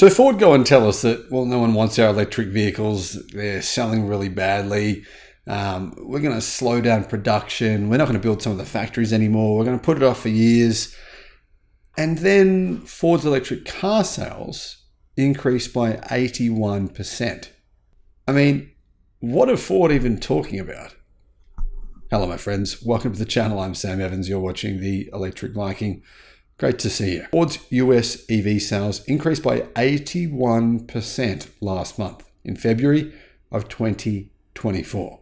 So Ford go and tell us that, well, no one wants our electric vehicles. They're selling really badly. We're going to slow down production. We're not going to build some of the factories anymore. We're going to put it off for years. And then Ford's electric car sales increased by 81%. I mean, what are Ford even talking about? Hello, my friends. Welcome to the channel. I'm Sam Evans. You're watching the Electric Viking. Great to see you. Ford's US EV sales increased by 81% last month in February of 2024.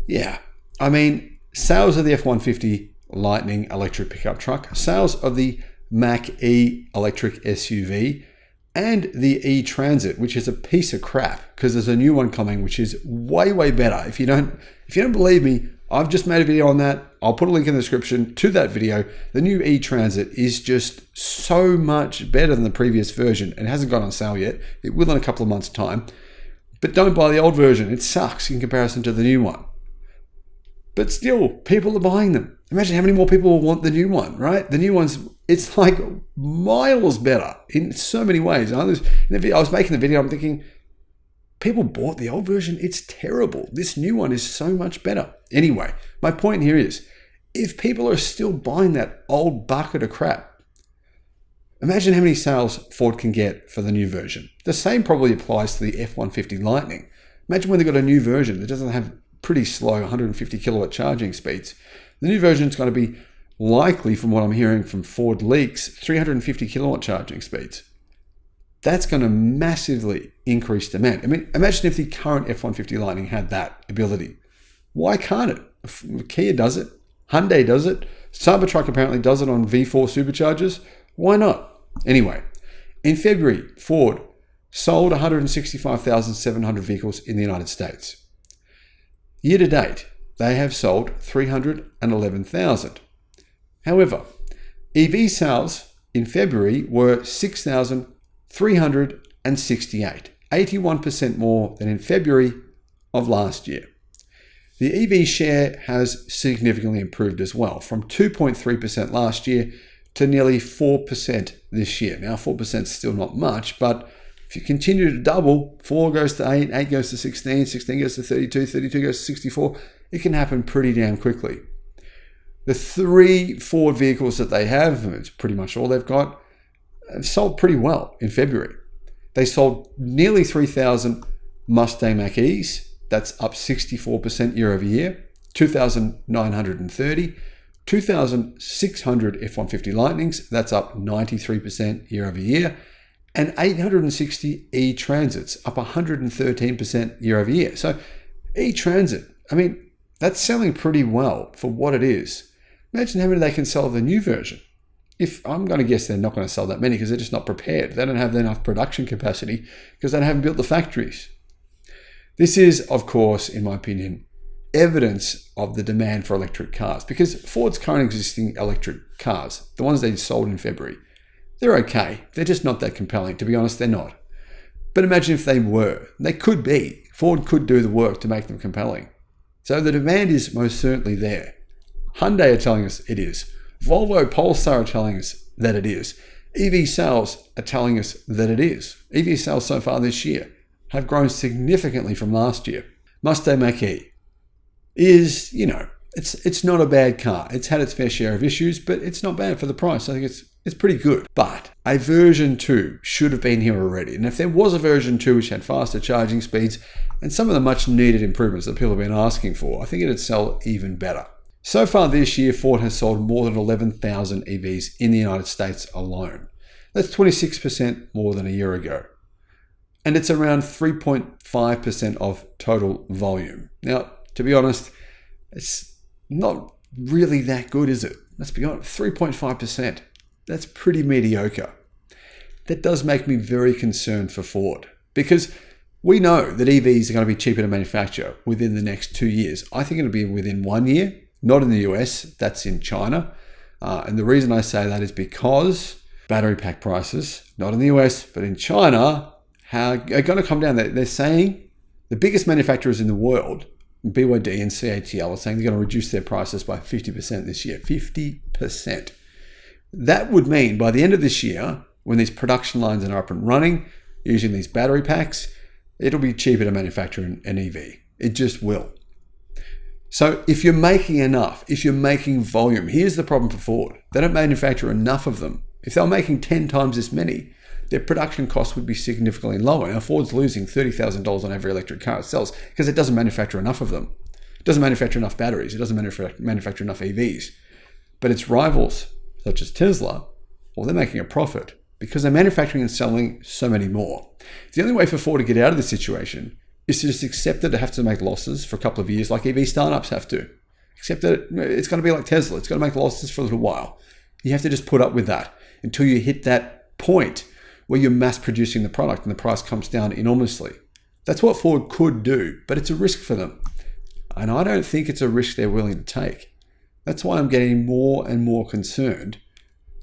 Yeah, I mean, sales of the F150 Lightning electric pickup truck, sales of the Mach-E electric SUV, and the E-Transit, which is a piece of crap because there's a new one coming which is way better. If you don't believe me, I've just made a video on that. I'll put a link in the description to that video. The new E-Transit is just so much better than the previous version. It hasn't gone on sale yet. It will in a couple of months' time. But don't buy the old version. It sucks in comparison to the new one. But still, people are buying them. Imagine how many more people will want the new one, right? The new one's, it's like miles better in so many ways. I was making the video, I'm thinking, people bought the old version. It's terrible. This new one is so much better. Anyway, my point here is, if people are still buying that old bucket of crap, imagine how many sales Ford can get for the new version. The same probably applies to the F150 Lightning. Imagine when they've got a new version that doesn't have pretty slow 150 kilowatt charging speeds. The new version is going to be likely, from what I'm hearing from Ford leaks, 350 kilowatt charging speeds. That's going to massively increase demand. I mean, imagine if the current F-150 Lightning had that ability. Why can't it? Kia does it. Hyundai does it. Cybertruck apparently does it on V4 superchargers. Why not? Anyway, in February, Ford sold 165,700 vehicles in the United States. Year to date, they have sold 311,000. However, EV sales in February were 6,368, 81% more than in February of last year. The EV share has significantly improved as well, from 2.3% last year to nearly 4% this year. Now, 4% is still not much, but if you continue to double, 4 goes to 8, 8 goes to 16, 16 goes to 32, 32 goes to 64, it can happen pretty damn quickly. The 3 Ford vehicles that they have, it's pretty much all they've got, sold pretty well in February. They sold nearly 3,000 Mustang Mach-E's, that's up 64% year over year, 2,930, 2,600 F-150 Lightnings, that's up 93% year over year, and 860 E-Transits, up 113% year over year. So E-Transit, I mean, that's selling pretty well for what it is. Imagine how many they can sell of the new version. If I'm going to guess they're not going to sell that many because they're just not prepared. They don't have enough production capacity because they haven't built the factories. This is, of course, in my opinion, evidence of the demand for electric cars, because Ford's current existing electric cars, the ones they sold in February, they're okay. They're just not that compelling. To be honest, they're not. But imagine if they were. They could be. Ford could do the work to make them compelling. So the demand is most certainly there. Hyundai are telling us it is. Volvo, Polestar are telling us that it is. EV sales are telling us that it is. EV sales so far this year have grown significantly from last year. Mustang Mach-E is, it's not a bad car. It's had its fair share of issues, but it's not bad for the price. I think it's pretty good. But a version 2 should have been here already. And if there was a version 2 which had faster charging speeds and some of the much needed improvements that people have been asking for, I think it'd sell even better. So far this year, Ford has sold more than 11,000 EVs in the United States alone. That's 26% more than a year ago. And it's around 3.5% of total volume. Now, to be honest, it's not really that good, is it? Let's be honest, 3.5%. That's pretty mediocre. That does make me very concerned for Ford, because we know that EVs are going to be cheaper to manufacture within the next 2 years. I think it'll be within 1 year, not in the US, that's in China. And the reason I say that is because battery pack prices, not in the US, but in China, are going to come down. They're saying the biggest manufacturers in the world, BYD and CATL, are saying they're going to reduce their prices by 50% this year. 50%. That would mean by the end of this year, when these production lines are up and running, using these battery packs, it'll be cheaper to manufacture an EV. It just will. So if you're making enough, if you're making volume, here's the problem for Ford. They don't manufacture enough of them. If they were making 10 times this many, their production costs would be significantly lower. Now, Ford's losing $30,000 on every electric car it sells because it doesn't manufacture enough of them. It doesn't manufacture enough batteries. It doesn't manufacture enough EVs. But its rivals, such as Tesla, well, they're making a profit because they're manufacturing and selling so many more. The only way for Ford to get out of this situation is to just accept that they have to make losses for a couple of years like EV startups have to. Accept that it's going to be like Tesla. It's going to make losses for a little while. You have to just put up with that until you hit that point where you're mass producing the product and the price comes down enormously. That's what Ford could do, but it's a risk for them. And I don't think it's a risk they're willing to take. That's why I'm getting more and more concerned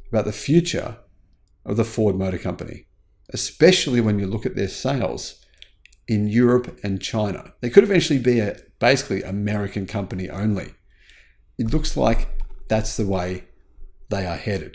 about the future of the Ford Motor Company, especially when you look at their sales in Europe and China. They could eventually be a basically American company only. It looks like that's the way they are headed.